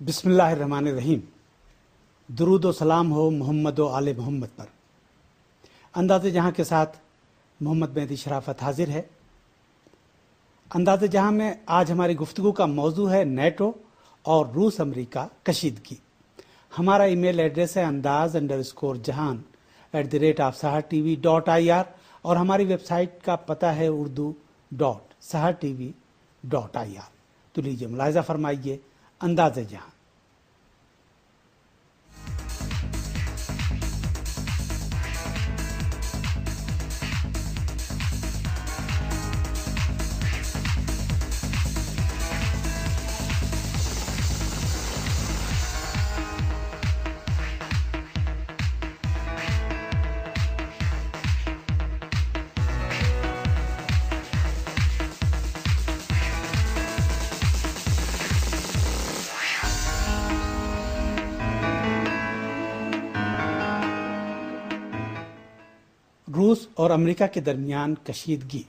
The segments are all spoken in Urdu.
بسم اللہ الرحمن الرحیم۔ درود و سلام ہو محمد و آل محمد پر۔ انداز جہاں کے ساتھ محمد مہدی شرافت حاضر ہے۔ انداز جہاں میں آج ہماری گفتگو کا موضوع ہے نیٹو اور روس امریکہ کشیدگی۔ ہمارا ای میل ایڈریس ہے andaz_@sahartv.ir اور ہماری ویب سائٹ کا پتہ ہے urdu.sahartv.ir۔ تو لیجیے ملاحظہ فرمائیے انداز جہاں۔ روس اور امریکہ کے درمیان کشیدگی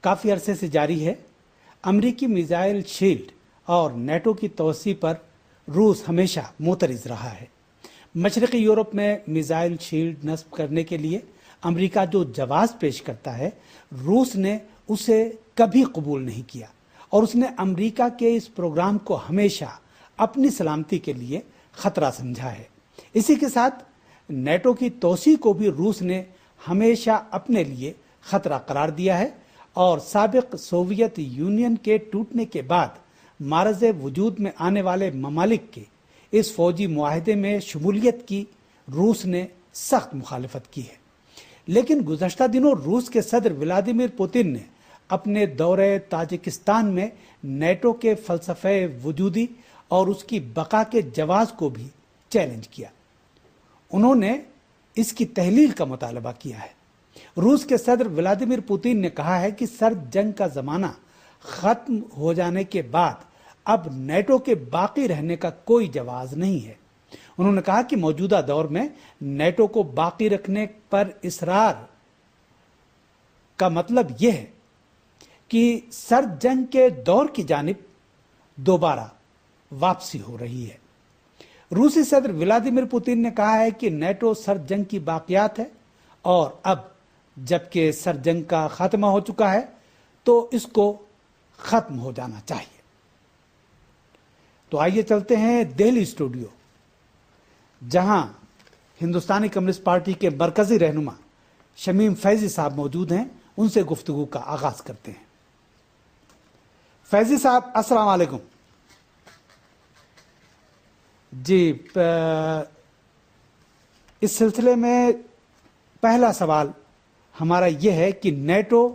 کافی عرصے سے جاری ہے۔ امریکی میزائل شیلڈ اور نیٹو کی توسیع پر روس ہمیشہ معترض رہا ہے۔ مشرقی یورپ میں میزائل شیلڈ نصب کرنے کے لیے امریکہ جو جواز پیش کرتا ہے، روس نے اسے کبھی قبول نہیں کیا اور اس نے امریکہ کے اس پروگرام کو ہمیشہ اپنی سلامتی کے لیے خطرہ سمجھا ہے۔ اسی کے ساتھ نیٹو کی توسیع کو بھی روس نے ہمیشہ اپنے لیے خطرہ قرار دیا ہے اور سابق سوویت یونین کے ٹوٹنے کے بعد معرض وجود میں آنے والے ممالک کے اس فوجی معاہدے میں شمولیت کی روس نے سخت مخالفت کی ہے۔ لیکن گزشتہ دنوں روس کے صدر ولادیمیر پوتن نے اپنے دورے تاجکستان میں نیٹو کے فلسفہ وجودی اور اس کی بقا کے جواز کو بھی چیلنج کیا۔ انہوں نے اس کی تحلیل کا مطالبہ کیا ہے۔ روس کے صدر ولادیمیر پوتن نے کہا ہے کہ سرد جنگ کا زمانہ ختم ہو جانے کے بعد اب نیٹو کے باقی رہنے کا کوئی جواز نہیں ہے۔ انہوں نے کہا کہ موجودہ دور میں نیٹو کو باقی رکھنے پر اصرار کا مطلب یہ ہے کہ سرد جنگ کے دور کی جانب دوبارہ واپسی ہو رہی ہے۔ روسی صدر ولادیمیر پوتن نے کہا ہے کہ نیٹو سرد جنگ کی باقیات ہے اور اب جبکہ سرد جنگ کا خاتمہ ہو چکا ہے تو اس کو ختم ہو جانا چاہیے۔ تو آئیے چلتے ہیں دہلی اسٹوڈیو، جہاں ہندوستانی کمیونسٹ پارٹی کے مرکزی رہنما شمیم فیضی صاحب موجود ہیں۔ ان سے گفتگو کا آغاز کرتے ہیں۔ فیضی صاحب السلام علیکم۔ جی، اس سلسلے میں پہلا سوال ہمارا یہ ہے کہ نیٹو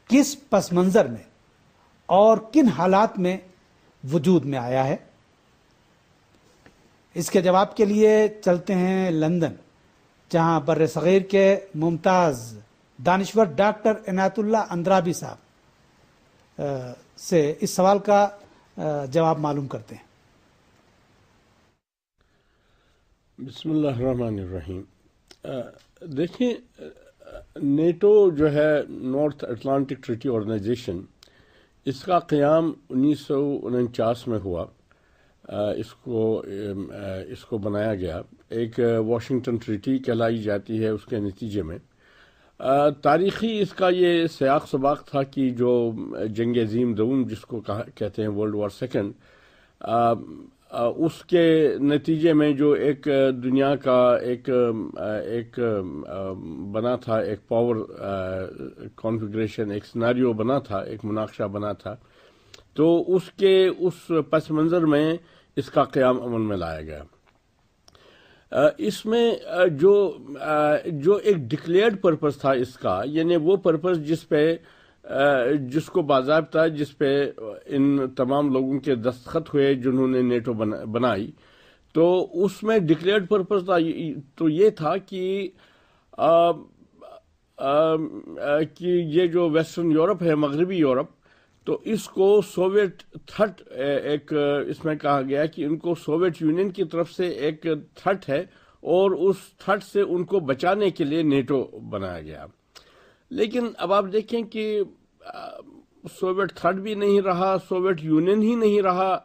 کس پس منظر میں اور کن حالات میں وجود میں آیا ہے؟ اس کے جواب کے لیے چلتے ہیں لندن، جہاں بر صغیر کے ممتاز دانشور ڈاکٹر عنایت اللہ اندرابی صاحب سے اس سوال کا جواب معلوم کرتے ہیں۔ بسم اللہ الرحمن الرحیم۔ دیکھیں، نیٹو جو ہے نارتھ اٹلانٹک ٹریٹی آرگنائزیشن، اس کا قیام 1949 میں ہوا۔ اس کو بنایا گیا، ایک واشنگٹن ٹریٹی کہلائی جاتی ہے۔ اس کے نتیجے میں تاریخی اس کا یہ سیاق سباق تھا کہ جو جنگ عظیم دوم جس کو کہتے ہیں ورلڈ وار سیکنڈ، اس کے نتیجے میں جو ایک دنیا کا ایک بنا تھا، ایک پاور کانفیگریشن، ایک سناریو بنا تھا، ایک مناقشہ بنا تھا، تو اس پس منظر میں اس کا قیام عمل میں لایا گیا۔ اس میں جو ایک ڈکلیئرڈ پرپس تھا اس کا، یعنی وہ پرپس جس کو باضابطہ جس پہ ان تمام لوگوں کے دستخط ہوئے جنہوں نے نیٹو بنائی، تو اس میں ڈکلیئرڈ پرپس تھا تو یہ تھا کہ یہ جو ویسٹرن یورپ ہے، مغربی یورپ، تو اس کو سوویٹ تھرٹ ایک اس میں کہا گیا کہ ان کو سوویت یونین کی طرف سے ایک تھرٹ ہے اور اس تھرٹ سے ان کو بچانے کے لیے نیٹو بنایا گیا۔ لیکن اب آپ دیکھیں کہ سوویٹ تھرڈ بھی نہیں رہا، سوویت یونین ہی نہیں رہا،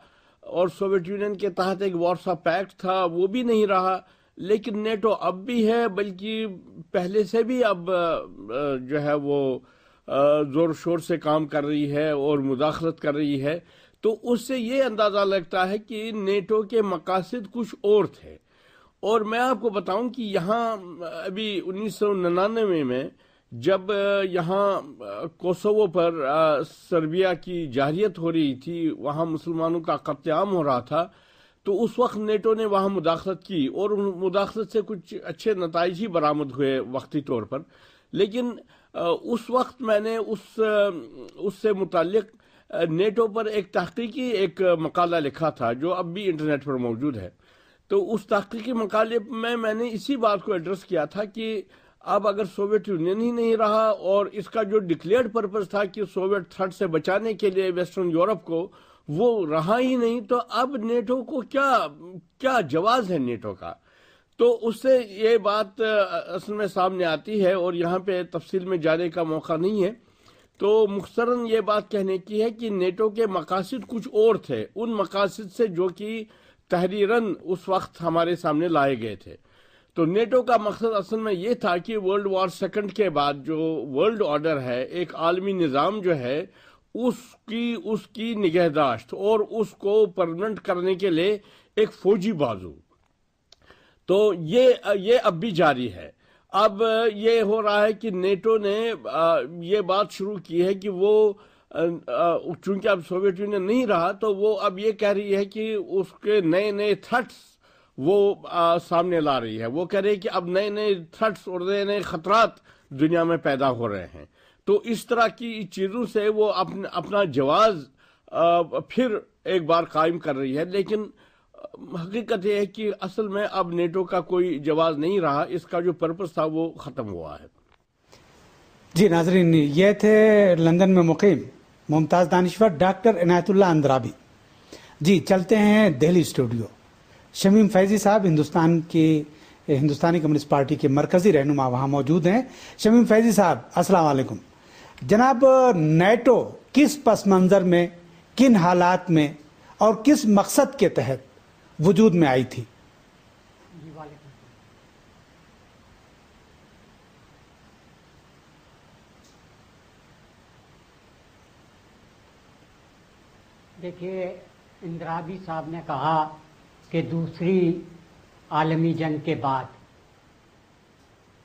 اور سوویت یونین کے تحت ایک وارسا پیکٹ تھا، وہ بھی نہیں رہا، لیکن نیٹو اب بھی ہے، بلکہ پہلے سے بھی اب جو ہے وہ زور شور سے کام کر رہی ہے اور مداخلت کر رہی ہے. تو اس سے یہ اندازہ لگتا ہے کہ نیٹو کے مقاصد کچھ اور تھے. اور میں آپ کو بتاؤں کہ یہاں ابھی 1999 میں جب یہاں کوسوو پر سربیا کی جارحیت ہو رہی تھی، وہاں مسلمانوں کا قتل عام ہو رہا تھا، تو اس وقت نیٹو نے وہاں مداخلت کی اور مداخلت سے کچھ اچھے نتائج ہی برآمد ہوئے وقتی طور پر. لیکن اس وقت میں نے اس سے متعلق نیٹو پر ایک تحقیقی ایک مقالہ لکھا تھا جو اب بھی انٹرنیٹ پر موجود ہے. تو اس تحقیقی مقالے میں نے اسی بات کو ایڈریس کیا تھا کہ اب اگر سوویت یونین ہی نہیں رہا اور اس کا جو ڈکلیئرڈ پرپز تھا کہ سوویت تھرٹ سے بچانے کے لیے ویسٹرن یورپ کو، وہ رہا ہی نہیں، تو اب نیٹو کو کیا جواز ہے نیٹو کا. تو اس سے یہ بات اصل میں سامنے آتی ہے، اور یہاں پہ تفصیل میں جانے کا موقع نہیں ہے. تو مختصراً یہ بات کہنے کی ہے کہ نیٹو کے مقاصد کچھ اور تھے، ان مقاصد سے جو کہ تحریراً اس وقت ہمارے سامنے لائے گئے تھے. تو نیٹو کا مقصد اصل میں یہ تھا کہ ورلڈ وار سیکنڈ کے بعد جو ورلڈ آرڈر ہے، ایک عالمی نظام جو ہے، اس کی نگہداشت اور اس کو پرمنٹ کرنے کے لیے ایک فوجی بازو. تو یہ اب بھی جاری ہے. اب یہ ہو رہا ہے کہ نیٹو نے یہ بات شروع کی ہے کہ وہ چونکہ اب سوویت یونین نہیں رہا، تو وہ اب یہ کہہ رہی ہے کہ اس کے نئے تھرٹس وہ سامنے لا رہی ہے. وہ کہہ رہی ہے کہ اب نئے تھرٹس اور نئے خطرات دنیا میں پیدا ہو رہے ہیں. تو اس طرح کی چیزوں سے وہ اپنا جواز پھر ایک بار قائم کر رہی ہے. لیکن حقیقت یہ ہے کہ اصل میں اب نیٹو کا کوئی جواز نہیں رہا، اس کا جو پرپس تھا وہ ختم ہوا ہے. جی ناظرین، یہ تھے لندن میں مقیم ممتاز دانشور ڈاکٹر عنایت اللہ اندرابی. جی چلتے ہیں دہلی اسٹوڈیو. شمیم فیضی صاحب ہندوستانی کمیونسٹ پارٹی کے مرکزی رہنما وہاں موجود ہیں. شمیم فیضی صاحب السلام علیکم. جناب، نیٹو کس پس منظر میں، کن حالات میں اور کس مقصد کے تحت وجود میں آئی تھی؟ دیکھیے، اندرابی صاحب نے کہا کہ دوسری عالمی جنگ کے بعد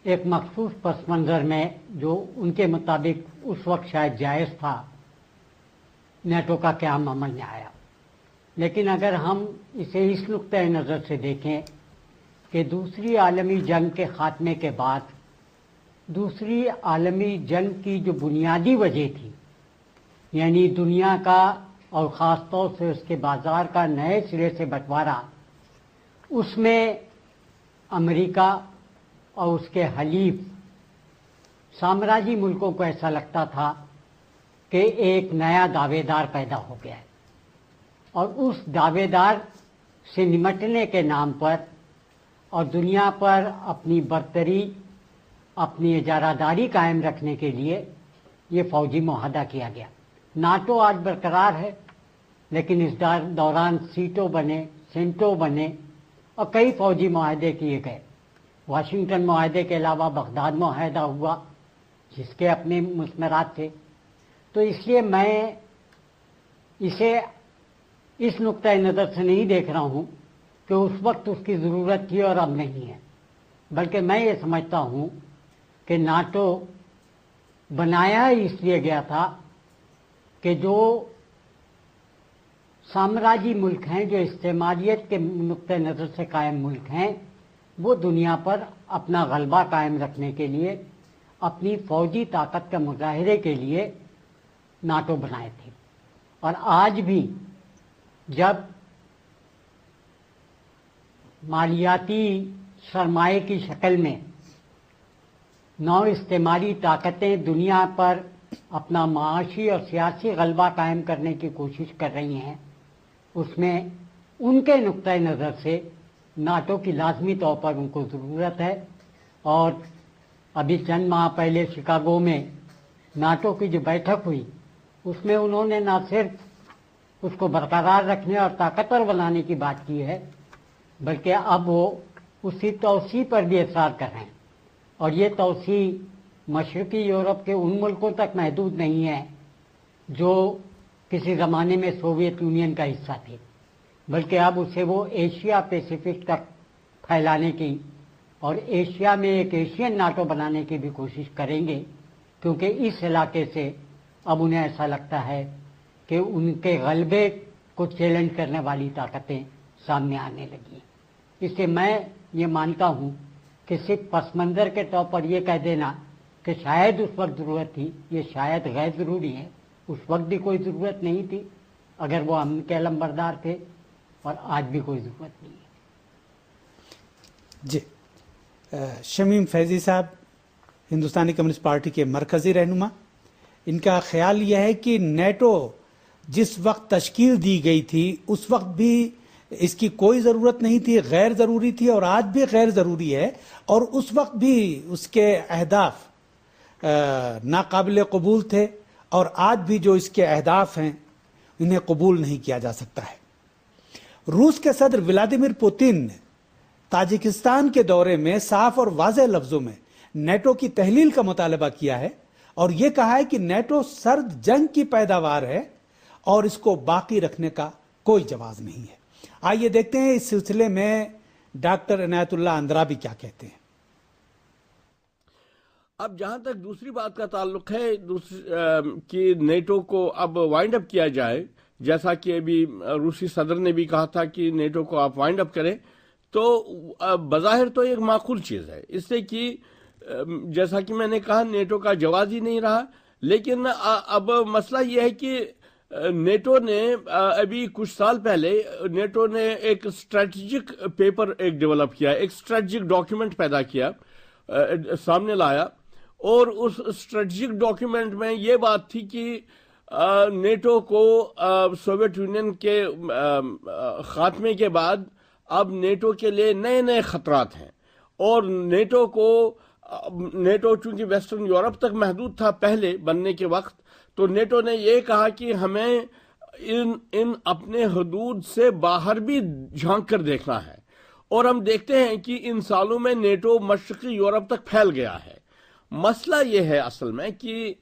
ایک مخصوص پس منظر میں جو ان کے مطابق اس وقت شاید جائز تھا، نیٹو کا قیام عمل میں آیا. لیکن اگر ہم اسے اس نقطۂ نظر سے دیکھیں کہ دوسری عالمی جنگ کے خاتمے کے بعد دوسری عالمی جنگ کی جو بنیادی وجہ تھی، یعنی دنیا کا اور خاص طور سے اس کے بازار کا نئے سرے سے بٹوارا، اس میں امریکہ اور اس کے حلیف سامراجی ملکوں کو ایسا لگتا تھا کہ ایک نیا دعوے دار پیدا ہو گیا ہے، اور اس دعوے دار سے نمٹنے کے نام پر اور دنیا پر اپنی برتری، اپنی اجارہ داری قائم رکھنے کے لیے یہ فوجی معاہدہ کیا گیا. ناٹو آج برقرار ہے، لیکن اس دوران سیٹو بنے، سینٹو بنے اور کئی فوجی معاہدے کیے گئے. واشنگٹن معاہدے کے علاوہ بغداد معاہدہ ہوا جس کے اپنے مثمرات تھے. تو اس لیے میں اسے اس نقطۂ نظر سے نہیں دیکھ رہا ہوں کہ اس وقت اس کی ضرورت تھی اور اب نہیں ہے، بلکہ میں یہ سمجھتا ہوں کہ ناٹو بنایا اس لیے گیا تھا کہ جو سامراجی ملک ہیں، جو استعماریت کے نقطۂ نظر سے قائم ملک ہیں، وہ دنیا پر اپنا غلبہ قائم رکھنے کے لیے، اپنی فوجی طاقت کا مظاہرے کے لیے ناٹو بنائے تھے. اور آج بھی جب مالیاتی سرمایے کی شکل میں نو استعماری طاقتیں دنیا پر اپنا معاشی اور سیاسی غلبہ قائم کرنے کی کوشش کر رہی ہیں، اس میں ان کے نقطۂ نظر سے ناٹو کی لازمی طور پر ان کو ضرورت ہے. اور ابھی چند ماہ پہلے شکاگو میں ناٹو کی جو بیٹھک ہوئی، اس میں انہوں نے نہ صرف اس کو برقرار رکھنے اور طاقتور بنانے کی بات کی ہے، بلکہ اب وہ اسی توسیع پر بھی اصرار کر رہے ہیں، اور یہ توسیع مشرقی یورپ کے ان ملکوں تک محدود نہیں ہے جو کسی زمانے میں سوویت یونین کا حصہ تھے، بلکہ اب اسے وہ ایشیا پیسیفک تک پھیلانے کی اور ایشیا میں ایک ایشین ناٹو بنانے کی بھی کوشش کریں گے، کیونکہ اس علاقے سے اب انہیں ایسا لگتا ہے کہ ان کے غلبے کو چیلنج کرنے والی طاقتیں سامنے آنے لگی ہیں۔ اس سے میں یہ مانتا ہوں کہ صرف پس منظر کے طور پر یہ کہہ دینا کہ شاید اس وقت ضرورت تھی، یہ شاید غیر ضروری ہے۔ اس وقت بھی کوئی ضرورت نہیں تھی اگر وہ امن کے علمبردار تھے، اور آج بھی کوئی ضرورت نہیں ہے۔ جی، شمیم فیضی صاحب ہندوستانی کمیونسٹ پارٹی کے مرکزی رہنما، ان کا خیال یہ ہے کہ نیٹو جس وقت تشکیل دی گئی تھی اس وقت بھی اس کی کوئی ضرورت نہیں تھی، غیر ضروری تھی، اور آج بھی غیر ضروری ہے، اور اس وقت بھی اس کے اہداف ناقابل قبول تھے، اور آج بھی جو اس کے اہداف ہیں انہیں قبول نہیں کیا جا سکتا ہے۔ روس کے صدر ولادیمیر پوتن نے تاجکستان کے دورے میں صاف اور واضح لفظوں میں نیٹو کی تحلیل کا مطالبہ کیا ہے، اور یہ کہا ہے کہ نیٹو سرد جنگ کی پیداوار ہے اور اس کو باقی رکھنے کا کوئی جواز نہیں ہے۔ آئیے دیکھتے ہیں اس سلسلے میں ڈاکٹر عنایت اللہ اندرابی کیا کہتے ہیں۔ اب جہاں تک دوسری بات کا تعلق ہے کہ نیٹو کو اب وائنڈ اپ کیا جائے، جیسا کہ ابھی روسی صدر نے بھی کہا تھا کہ نیٹو کو آپ وائنڈ اپ کریں، تو بظاہر تو ایک معقول چیز ہے، اس سے کہ جیسا کہ میں نے کہا نیٹو کا جواز ہی نہیں رہا۔ لیکن اب مسئلہ یہ ہے کہ نیٹو نے ابھی کچھ سال پہلے نیٹو نے ایک اسٹریٹجک پیپر ایک ڈیولپ کیا، ایک اسٹریٹجک ڈاکیومنٹ پیدا کیا، سامنے لایا، اور اس اسٹریٹجک ڈاکیومنٹ میں یہ بات تھی کہ نیٹو کو سوویت یونین کے خاتمے کے بعد اب نیٹو کے لیے نئے نئے خطرات ہیں، اور نیٹو چونکہ ویسٹرن یورپ تک محدود تھا پہلے بننے کے وقت، تو نیٹو نے یہ کہا کہ ہمیں ان اپنے حدود سے باہر بھی جھانک کر دیکھنا ہے، اور ہم دیکھتے ہیں کہ ان سالوں میں نیٹو مشرقی یورپ تک پھیل گیا ہے۔ مسئلہ یہ ہے اصل میں کہ